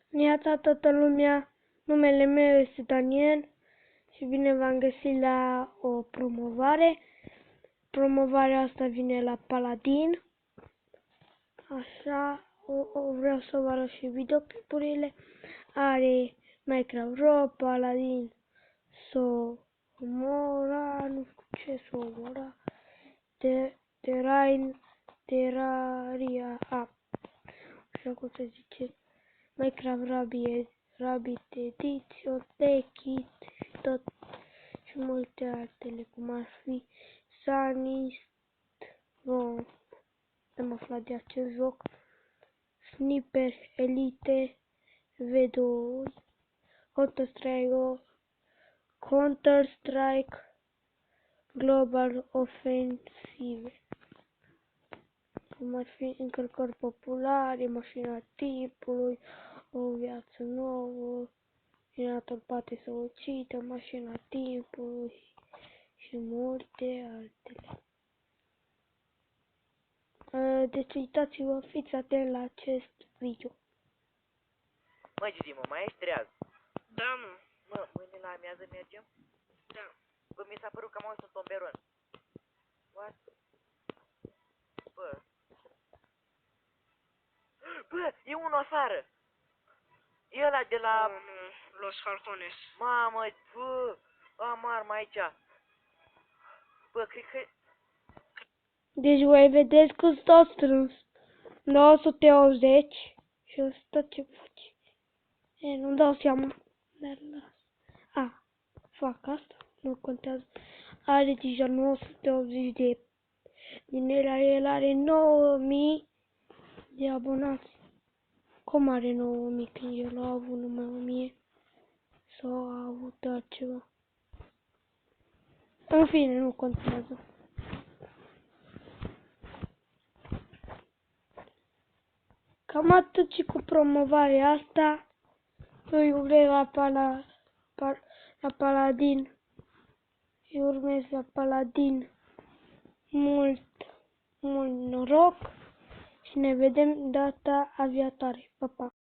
Neața toată lumea, numele meu este Daniel și bine v-am găsit la o promovare. Promovarea asta vine la Paladin. Așa, vreau să vă arăt și videoclipurile. Are Minecraft Raw, Paladin, Somora, nu știu ce Somora, Terraria, așa cum se zice, Minecraft Rabbit Edition, Techit și tot și multe altele, cum ar fi Sunny Storm. Am aflat de acest joc. Sniper Elite V2, Counter-Strike Global Offensive, cum ar fi încărcări populare, mașina timpului, o viață nouă, generator poate să ucidă, mașina timpului și multe altele. Deci uitați-vă, fiți atenți la acest video. Mă, Gigi, mă, mai ești treaz? Da, mă. Mă, mâine la amiază mergem? Da. Bă, mi s-a părut că am auzit un tomberon. What? Bă. Bă, e unul afară. E ăla de la... Los Halcones. Mamă, bă, am armă aici. Bă, cred că... Deci voi vedeți că stau strâns 980 și 100 ce face. Nu-mi dau seama. Dar las. Fac asta, nu contează. Are deja 980 din el are 9000 de abonați. Cum are 9000 când el a avut numai 1000? Sau a avut altceva? În fine, nu contează. Cam atât și cu promovarea asta. Îi urez la Paladin. Îi urmez la Paladin mult noroc și ne vedem data viitoare. Pa, pa!